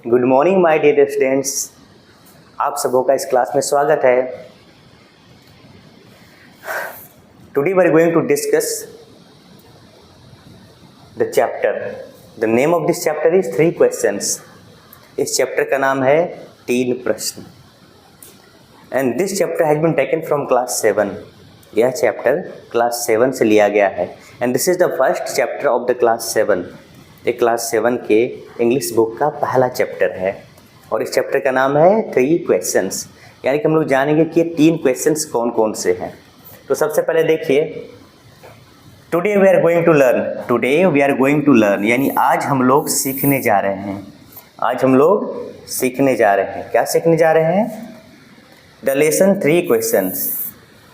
Good morning my dear students. आप सबों का इस क्लास में स्वागत है। Today we are going to discuss the chapter. The name of this chapter is 3 questions. इस चैप्टर का नाम है 3 प्रश्न and this chapter has been taken from class 7। यह चैप्टर क्लास 7 से लिया गया है and this is the first chapter of the class 7। ये क्लास 7 के इंग्लिश बुक का पहला चैप्टर है और इस चैप्टर का नाम है 3 क्वेश्चंस, यानी कि हम लोग जानेंगे कि ये 3 क्वेश्चंस कौन कौन से हैं। तो सबसे पहले देखिए, today we are going to learn. Today we are going to learn यानी आज हम लोग सीखने जा रहे हैं। आज हम लोग सीखने जा रहे हैं। क्या सीखने जा रहे हैं? द लेसन 3 क्वेश्चंस,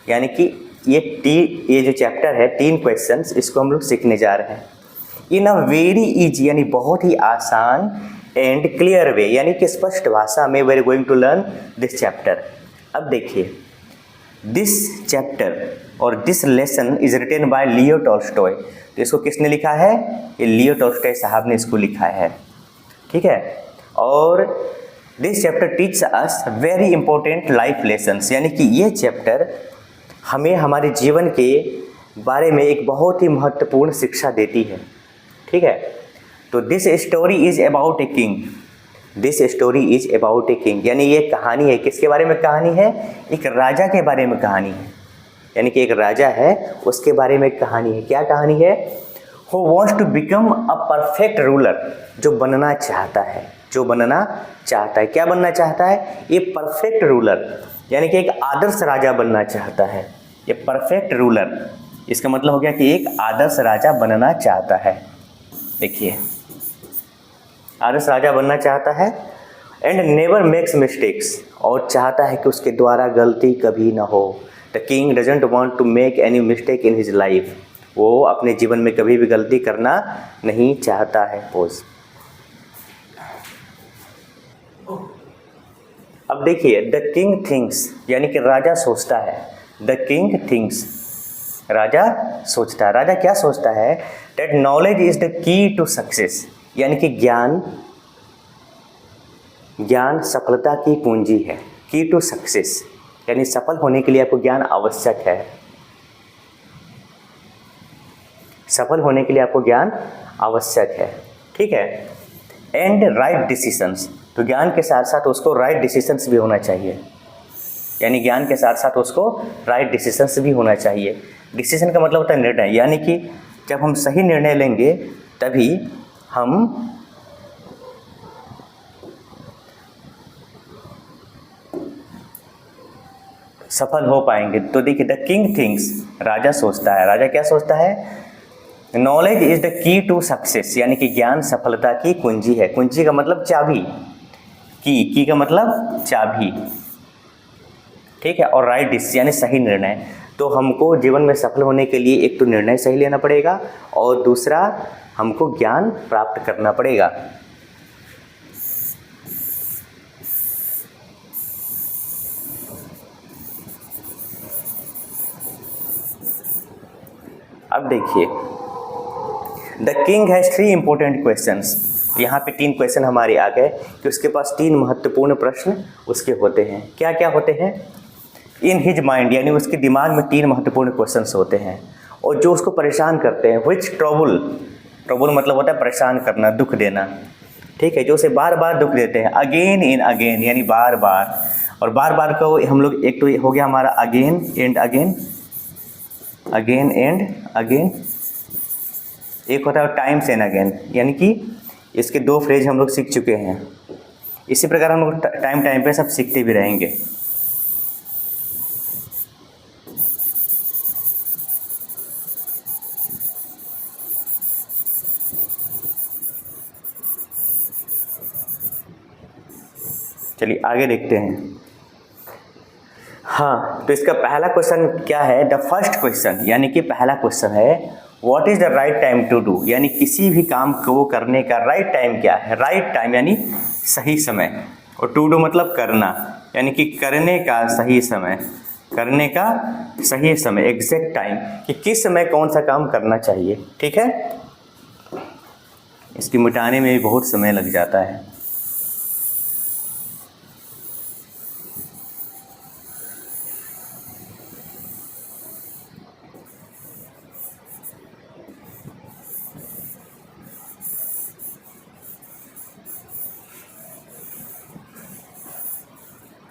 यानी कि ये जो चैप्टर है 3 क्वेश्चंस, इसको हम लोग सीखने जा रहे हैं इन अ वेरी इजी, यानी बहुत ही आसान एंड क्लियर वे, यानी कि स्पष्ट भाषा में we are going to learn this chapter. अब देखिए, दिस चैप्टर और this lesson is written by Leo Tolstoy. तो इसको किसने लिखा है? ये लियो टॉल्स्टॉय साहब ने इसको लिखा है, ठीक है। और this chapter teach us very important life lessons, यानी कि ये चैप्टर हमें हमारे जीवन के बारे में एक बहुत ही महत्वपूर्ण शिक्षा देती है, ठीक है। तो this story is about a king. This story is about a king, यानी ये कहानी है, किसके बारे में कहानी है? एक राजा के बारे में कहानी है, यानी कि एक राजा है उसके बारे में कहानी है। क्या कहानी है? Who wants to become a perfect ruler, जो बनना चाहता है, जो बनना चाहता है। क्या बनना चाहता है? ये परफेक्ट रूलर, यानी कि एक आदर्श राजा बनना चाहता है। ये परफेक्ट रूलर, इसका मतलब हो गया कि एक आदर्श राजा बनना चाहता है। देखिए, आदर्श राजा बनना चाहता है एंड नेवर मेक्स मिस्टेक्स, और चाहता है कि उसके द्वारा गलती कभी ना हो। The king doesn't want to make any mistake in his life. वो अपने जीवन में कभी भी गलती करना नहीं चाहता है। पोज। अब देखिए, द किंग थिंक्स, यानी कि राजा सोचता है। द किंग थिंक्स, राजा सोचता है। राजा क्या सोचता है? That knowledge is the key to success, यानी कि ज्ञान सफलता की कुंजी है। की टू सक्सेस, यानी सफल होने के लिए आपको ज्ञान आवश्यक है। सफल होने के लिए आपको ज्ञान आवश्यक है, ठीक है। एंड राइट डिसीजंस, तो ज्ञान के साथ साथ उसको राइट डिसीजंस भी होना चाहिए, यानी ज्ञान के साथ साथ उसको राइट डिसीजंस भी होना चाहिए। डिसीजन का मतलब होता है निर्णय, यानी कि जब हम सही निर्णय लेंगे तभी हम सफल हो पाएंगे। तो देखिए, द किंग थिंक्स, राजा सोचता है। राजा क्या सोचता है? Knowledge is the key to success, यानी कि ज्ञान सफलता की कुंजी है। कुंजी का मतलब चाबी, की का मतलब चाबी, ठीक है। और राइट डिसीजन यानी सही निर्णय। तो हमको जीवन में सफल होने के लिए एक तो निर्णय सही लेना पड़ेगा और दूसरा हमको ज्ञान प्राप्त करना पड़ेगा। अब देखिए, the king has 3 important questions. यहाँ पे 3 क्वेश्चन हमारे आ गए कि उसके पास 3 महत्वपूर्ण प्रश्न उसके होते हैं। क्या क्या होते हैं? इन हिज माइंड, यानी उसके दिमाग में 3 महत्वपूर्ण क्वेश्चंस होते हैं और जो उसको परेशान करते हैं। विच ट्रबल मतलब होता है परेशान करना, दुख देना, ठीक है। जो उसे बार बार दुख देते हैं। अगेन इन अगेन, यानी बार बार, और बार बार को हम लोग, एक तो हो गया हमारा again and again, again and again. एक होता है टाइम्स एंड अगेन, यानी कि इसके 2 फ्रेज हम लोग सीख चुके हैं। इसी प्रकार हम लोग टाइम टाइम पे सब सीखते भी रहेंगे। चलिए आगे देखते हैं। हाँ, तो इसका पहला क्वेश्चन क्या है? द फर्स्ट क्वेश्चन, यानी कि पहला क्वेश्चन है what is the right time to do, यानी किसी भी काम को करने का राइट टाइम क्या है? राइट टाइम यानी सही समय, और टू डू मतलब करना, यानी कि करने का सही समय, करने का सही समय, एग्जैक्ट टाइम, कि किस समय कौन सा काम करना चाहिए, ठीक है। इसकी मिटाने में भी बहुत समय लग जाता है।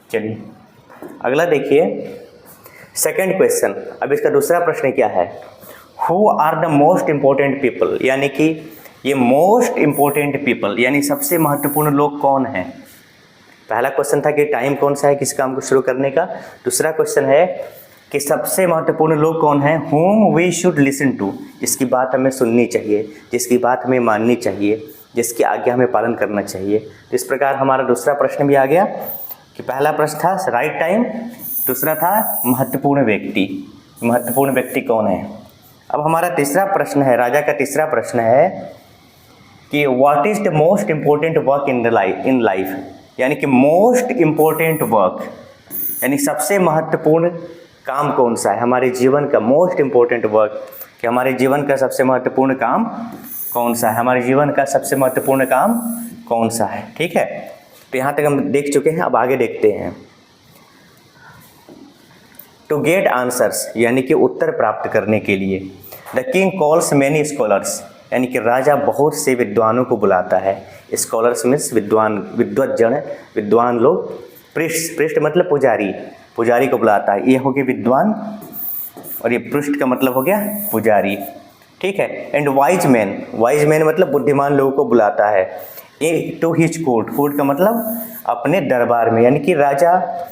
चलिए अगला देखिए, सेकंड क्वेश्चन। अब इसका दूसरा प्रश्न क्या है, who are the most important people, यानी कि ये मोस्ट इम्पोर्टेंट पीपल यानी सबसे महत्वपूर्ण लोग कौन हैं। पहला क्वेश्चन था कि टाइम कौन सा है किस काम को शुरू करने का, दूसरा क्वेश्चन है कि सबसे महत्वपूर्ण लोग कौन हैं, whom we should listen to, जिसकी बात हमें सुननी चाहिए, जिसकी बात हमें माननी चाहिए, जिसकी आज्ञा हमें पालन करना चाहिए। तो इस प्रकार हमारा दूसरा प्रश्न भी आ गया कि पहला प्रश्न था राइट टाइम, दूसरा था महत्वपूर्ण व्यक्ति, महत्वपूर्ण व्यक्ति कौन है। अब हमारा तीसरा प्रश्न है, राजा का तीसरा प्रश्न है कि what is the most important work in life, यानी कि मोस्ट इम्पोर्टेंट वर्क यानी सबसे महत्वपूर्ण काम कौन सा है हमारे जीवन का, मोस्ट इम्पोर्टेंट वर्क कि हमारे जीवन का सबसे महत्वपूर्ण काम कौन सा है, हमारे जीवन का सबसे महत्वपूर्ण काम कौन सा है। ठीक है, तो यहाँ तक हम देख चुके हैं, अब आगे देखते हैं। टू गेट आंसर्स यानी कि उत्तर प्राप्त करने के लिए, the king calls many scholars, यानी कि राजा बहुत से विद्वानों को बुलाता है। स्कॉलर्स मीन्स विद्वान, विद्वज्जन, विद्वान लोग। पृष्ठ, पृष्ठ मतलब पुजारी, पुजारी को बुलाता है। ये हो गया विद्वान और ये पृष्ठ का मतलब हो गया पुजारी। ठीक है, and wise man, wise man मतलब बुद्धिमान लोगों को बुलाता है। टू हिज कोर्ट, कोर्ट का मतलब अपने दरबार में, यानी कि राजा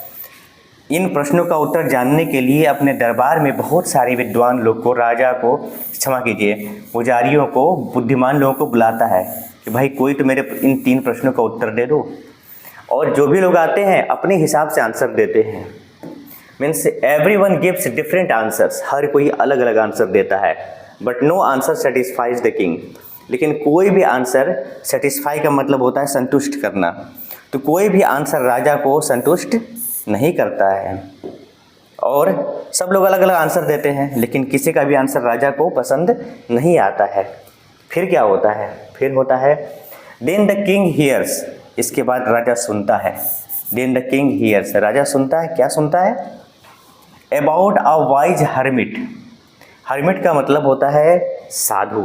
इन प्रश्नों का उत्तर जानने के लिए अपने दरबार में बहुत सारे विद्वान लोग को, राजा को, क्षमा कीजिए, पुजारियों को, बुद्धिमान लोगों को बुलाता है कि भाई कोई तो मेरे इन 3 प्रश्नों का उत्तर दे दो। और जो भी लोग आते हैं अपने हिसाब से आंसर देते हैं। Means everyone gives different answers, हर कोई अलग अलग आंसर देता है। But no answer satisfies the king, लेकिन कोई भी आंसर, सेटिस्फाई का मतलब होता है संतुष्ट करना, तो कोई भी आंसर राजा को संतुष्ट नहीं करता है। और सब लोग अलग अलग आंसर देते हैं, लेकिन किसी का भी आंसर राजा को पसंद नहीं आता है। फिर क्या होता है, फिर होता है देन द किंग हियर्स, इसके बाद राजा सुनता है। देन द किंग हियर्स, राजा सुनता है, क्या सुनता है, about a wise hermit. Hermit का मतलब होता है साधु,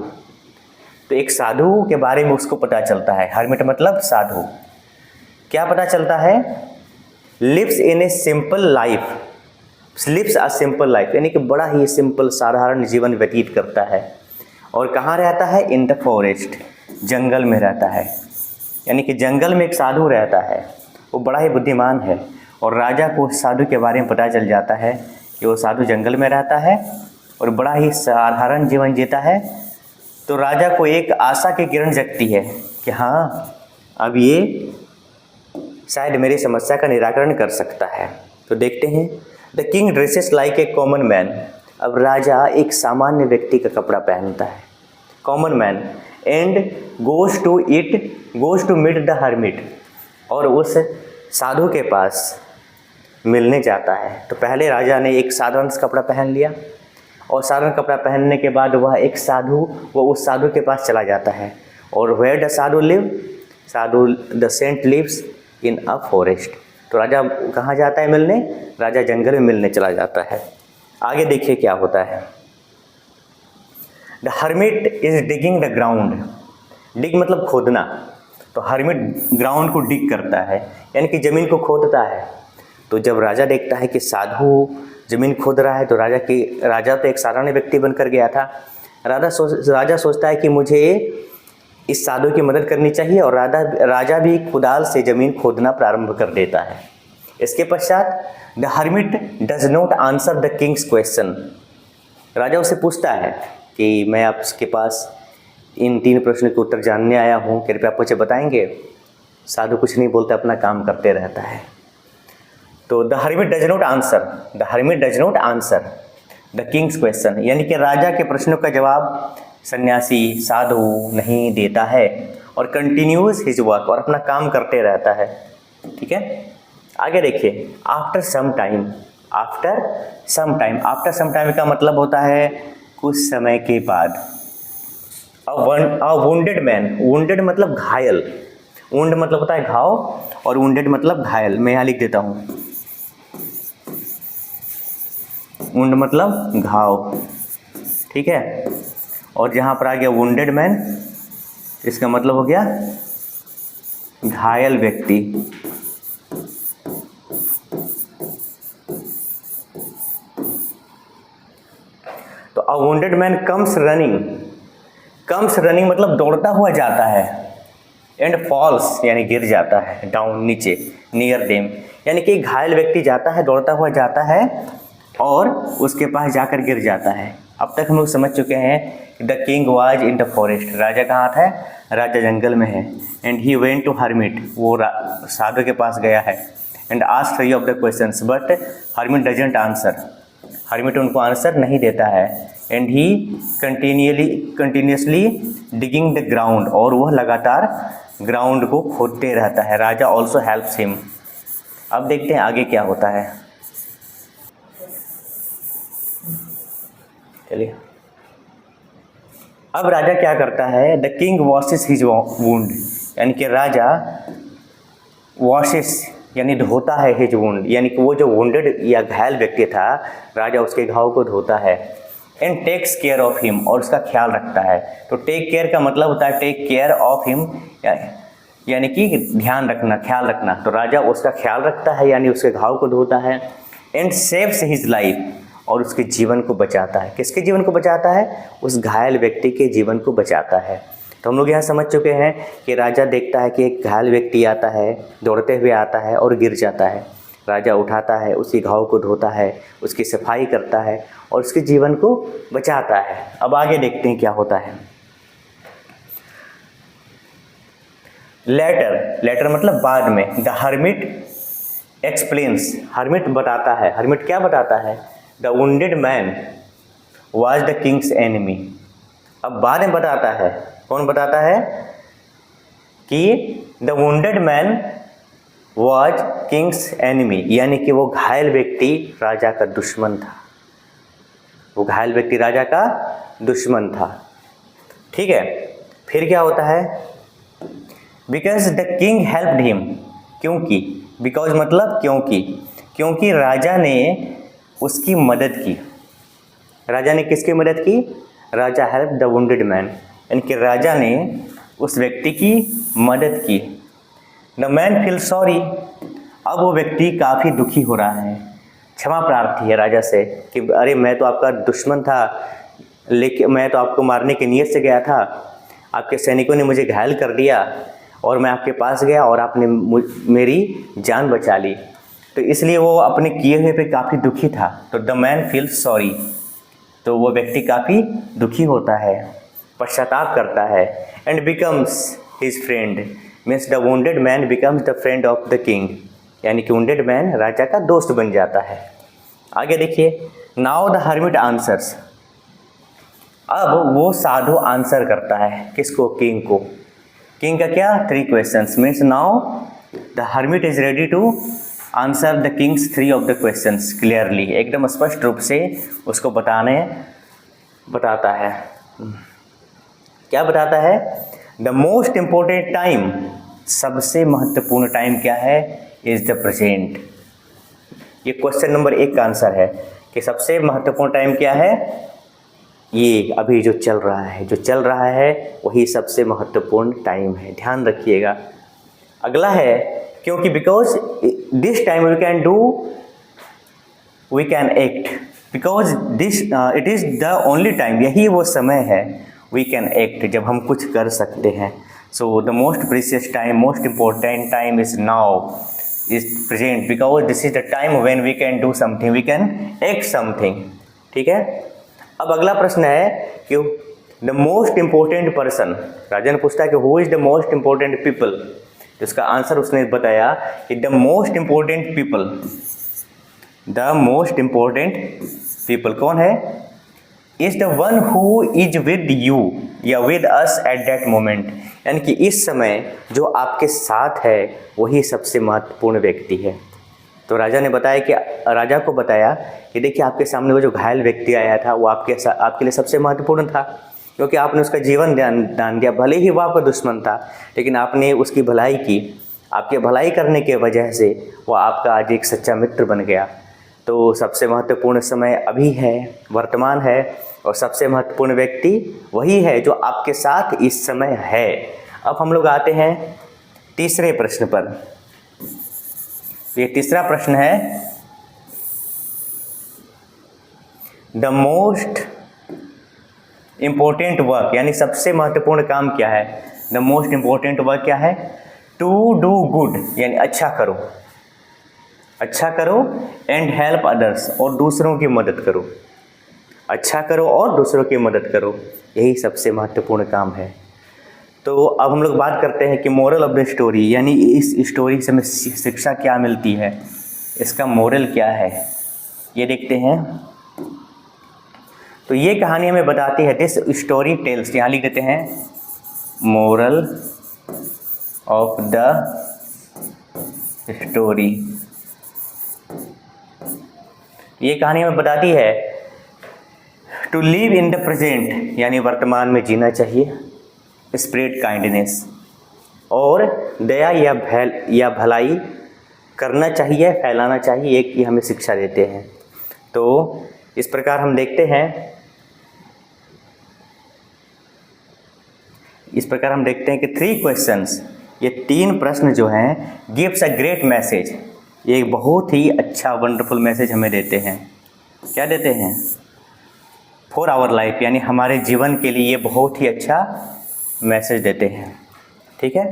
तो एक साधु के बारे में उसको पता चलता है। हर्मिट मतलब साधु। क्या पता चलता है, lives in a simple life, lives a simple life, यानी कि बड़ा ही सिंपल साधारण जीवन व्यतीत करता है। और कहाँ रहता है, इन द फॉरेस्ट, जंगल में रहता है। यानी कि जंगल में एक साधु रहता है, वो बड़ा ही बुद्धिमान है, और राजा को उस साधु के बारे में पता चल जाता है कि वो साधु जंगल में रहता है और बड़ा ही साधारण जीवन जीता है। तो राजा को एक आशा की किरण जगती है कि हाँ, अब ये शायद मेरी समस्या का निराकरण कर सकता है। तो देखते हैं, the king dresses like a common man. अब राजा एक सामान्य व्यक्ति का कपड़ा पहनता है, common man, and goes to meet the hermit, और उस साधु के पास मिलने जाता है। तो पहले राजा ने एक साधारण कपड़ा पहन लिया, और साधारण कपड़ा पहनने के बाद वह एक साधु, वो उस साधु के पास चला जाता है। और where the sadhu live, sadhu the saint lives in a forest. तो राजा कहाँ जाता है मिलने, राजा जंगल में मिलने चला जाता है। आगे देखिए क्या होता है, the hermit is digging the ground. Dig मतलब खोदना, तो हर्मिट ग्राउंड को डिग करता है, यानी कि ज़मीन को खोदता है। तो जब राजा देखता है कि साधु ज़मीन खोद रहा है, तो राजा तो एक साधारण व्यक्ति बनकर गया था। राजा सोचता है कि मुझे इस साधु की मदद करनी चाहिए, और राजा भी कुदाल से ज़मीन खोदना प्रारंभ कर देता है। इसके पश्चात the hermit does not answer the king's question. राजा उसे पूछता है कि मैं आपके पास इन 3 प्रश्नों के उत्तर जानने आया हूँ, कृपया आप मुझे बताएंगे। साधु कुछ नहीं बोलता, अपना काम करते रहता है। तो the hermit does not answer the king's question, यानी कि राजा के प्रश्नों का जवाब सन्यासी साधु नहीं देता है, और कंटिन्यूज हिज वर्क, और अपना काम करते रहता है। ठीक है, आगे देखिए, आफ्टर सम टाइम का मतलब होता है कुछ समय के बाद। वुंडेड मैन, वुंडेड मतलब घायल, वुंड मतलब होता है घाव, और वुंडेड मतलब घायल। मैं यहाँ लिख देता हूँ, वुंड मतलब घाव, ठीक है। और जहाँ पर आ गया वुंडेड मैन, इसका मतलब हो गया घायल व्यक्ति। अ वुंडेड मैन कम्स रनिंग मतलब दौड़ता हुआ जाता है, एंड फॉल्स यानी गिर जाता है, डाउन नीचे, नियर देम यानी कि घायल व्यक्ति जाता है, दौड़ता हुआ जाता है और उसके पास जाकर गिर जाता है। अब तक हम लोग समझ चुके हैं the king was in the forest, राजा कहाँ था? राजा जंगल में है। And he went to hermit, वो साधु के पास गया है। And asked three of the questions but hermit doesn't answer, hermit उनको आंसर नहीं देता है। And he continuously digging the ground, और वह लगातार ग्राउंड को खोदते रहता है। राजा ऑल्सो हेल्प्स हिम। अब देखते हैं आगे क्या होता है। चलिए, अब राजा क्या करता है? The king washes his wound, यानी कि राजा वॉशेस यानी धोता है हिज वुंड, यानी कि वो जो वुंडेड या घायल व्यक्ति था, राजा उसके घाव को धोता है। And takes care of him, और उसका ख्याल रखता है। तो टेक केयर का मतलब होता है टेक केयर ऑफ हिम, यानी कि ध्यान रखना, ख्याल रखना। तो राजा उसका ख्याल रखता है यानी उसके घाव को धोता है। एंड सेव्स हिज लाइफ, और उसके जीवन को बचाता है। किसके जीवन को बचाता है? उस घायल व्यक्ति के जीवन को बचाता है। तो हम लोग यहाँ समझ चुके हैं कि राजा देखता है कि एक घायल व्यक्ति आता है, दौड़ते हुए आता है और गिर जाता है। राजा उठाता है, उसके घाव को धोता है, उसकी सफाई करता है और उसके जीवन को बचाता है। अब आगे देखते हैं क्या होता है। लेटर मतलब बाद में। द हर्मिट एक्सप्लेन्स, हर्मिट बताता है। हर्मिट क्या बताता है? The wounded man was the Kings enemy. अब बाद में बताता है, कौन बताता है? कि the wounded man was Kings enemy, यानी कि वो घायल व्यक्ति राजा का दुश्मन था। वो घायल व्यक्ति राजा का दुश्मन था। ठीक है, फिर क्या होता है? Because the king helped him, क्योंकि, बिकॉज मतलब क्योंकि राजा ने उसकी मदद की। राजा ने किसकी मदद की? राजा हेल्प द वुंडेड मैन, यानी कि राजा ने उस व्यक्ति की मदद की। द मैन फील सॉरी, अब वो व्यक्ति काफ़ी दुखी हो रहा है, क्षमा प्रार्थी है राजा से कि अरे मैं तो आपका दुश्मन था, लेकिन मैं तो आपको मारने की नीयत से गया था, आपके सैनिकों ने मुझे घायल कर दिया और मैं आपके पास गया और आपने मेरी जान बचा ली। तो इसलिए वो अपने किए हुए पे काफ़ी दुखी था। तो द मैन फील सॉरी, तो वो व्यक्ति काफ़ी दुखी होता है, पश्चाताप करता है। And becomes his friend, means the wounded man becomes the friend of the king, यानी कि वुंडेड मैन राजा का दोस्त बन जाता है। आगे देखिए, नाउ द हर्मिट आंसर्स, अब वो साधु आंसर करता है किसको? किंग को। किंग का क्या? 3 questions, means now the hermit is ready to answer the king's 3 of the questions clearly, एकदम स्पष्ट रूप से उसको बताता है। क्या बताता है? द मोस्ट इम्पोर्टेंट टाइम, सबसे महत्वपूर्ण टाइम क्या है? Is the present. ये क्वेश्चन नंबर 1 का आंसर है कि सबसे महत्वपूर्ण टाइम क्या है? ये अभी जो चल रहा है वही सबसे महत्वपूर्ण टाइम है, ध्यान रखिएगा। अगला है क्योंकि because this time we can act, because this it is the only time, यही वो समय है वी कैन एक्ट, जब हम कुछ कर सकते हैं। So the most precious time, most important time is now, is present, because this is the time when we can do something, we can act something. ठीक है, अब अगला प्रश्न है कि द मोस्ट इम्पोर्टेंट पर्सन, राजा ने पूछता है कि who is the most important people, तो इसका आंसर उसने बताया कि द मोस्ट इम्पोर्टेंट पीपल कौन है? Is the one who is with you या with us at that moment, यानी कि इस समय जो आपके साथ है वही सबसे महत्वपूर्ण व्यक्ति है। तो राजा को बताया कि देखिए आपके सामने वो जो घायल व्यक्ति आया था वो आपके लिए सबसे महत्वपूर्ण था, क्योंकि आपने उसका जीवन दान दिया। भले ही वो आपका दुश्मन था, लेकिन आपने उसकी भलाई की। आपके भलाई करने के वजह से वो आपका आज एक सच्चा मित्र बन गया। तो सबसे महत्वपूर्ण समय अभी है, वर्तमान है, और सबसे महत्वपूर्ण व्यक्ति वही है जो आपके साथ इस समय है। अब हम लोग आते हैं तीसरे प्रश्न पर। ये तीसरा प्रश्न है, द मोस्ट इम्पोर्टेंट वर्क यानी सबसे महत्वपूर्ण काम क्या है, द मोस्ट इम्पोर्टेंट वर्क क्या है, टू डू गुड यानी अच्छा करो, अच्छा करो, एंड हेल्प अदर्स और दूसरों की मदद करो, अच्छा करो और दूसरों की मदद करो, यही सबसे महत्वपूर्ण काम है। तो अब हम लोग बात करते हैं कि मोरल ऑफ द स्टोरी यानी इस स्टोरी से हमें शिक्षा क्या मिलती है, इसका मोरल क्या है, ये देखते हैं। तो ये कहानी हमें बताती है, दिस स्टोरी टेल्स, यहाँ लिख देते हैं मोरल ऑफ द स्टोरी। ये कहानी हमें बताती है to live in the present यानी वर्तमान में जीना चाहिए, स्प्रेड काइंडनेस और दया या भलाई करना चाहिए, फैलाना चाहिए, एक ये हमें शिक्षा देते हैं। तो इस प्रकार हम देखते हैं कि 3 क्वेश्चंस, ये 3 प्रश्न जो हैं गिव्स अ ग्रेट मैसेज, ये एक बहुत ही अच्छा वंडरफुल मैसेज हमें देते हैं। क्या देते हैं, फॉर आवर लाइफ यानी हमारे जीवन के लिए ये बहुत ही अच्छा मैसेज देते हैं। ठीक है,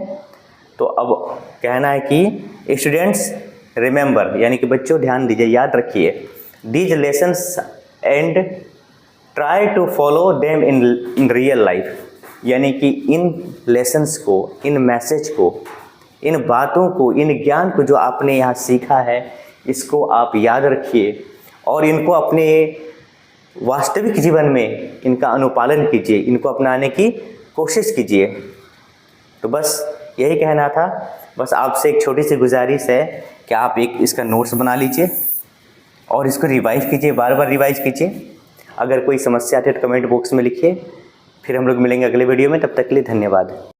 तो अब कहना है कि स्टूडेंट्स रिमेंबर यानी कि बच्चों ध्यान दीजिए, याद रखिए, these lessons and try to follow them in real life यानी कि इन लेसन्स को, इन मैसेज को, इन बातों को, इन ज्ञान को जो आपने यहाँ सीखा है, इसको आप याद रखिए और इनको अपने वास्तविक जीवन में इनका अनुपालन कीजिए, इनको अपनाने की कोशिश कीजिए। तो बस यही कहना था, बस आपसे एक छोटी सी गुजारिश है कि आप एक इसका नोट्स बना लीजिए और इसको रिवाइज कीजिए, बार बार रिवाइज कीजिए। अगर कोई समस्या आती है तो कमेंट बॉक्स में लिखिए। फिर हम लोग मिलेंगे अगले वीडियो में, तब तक के लिए धन्यवाद।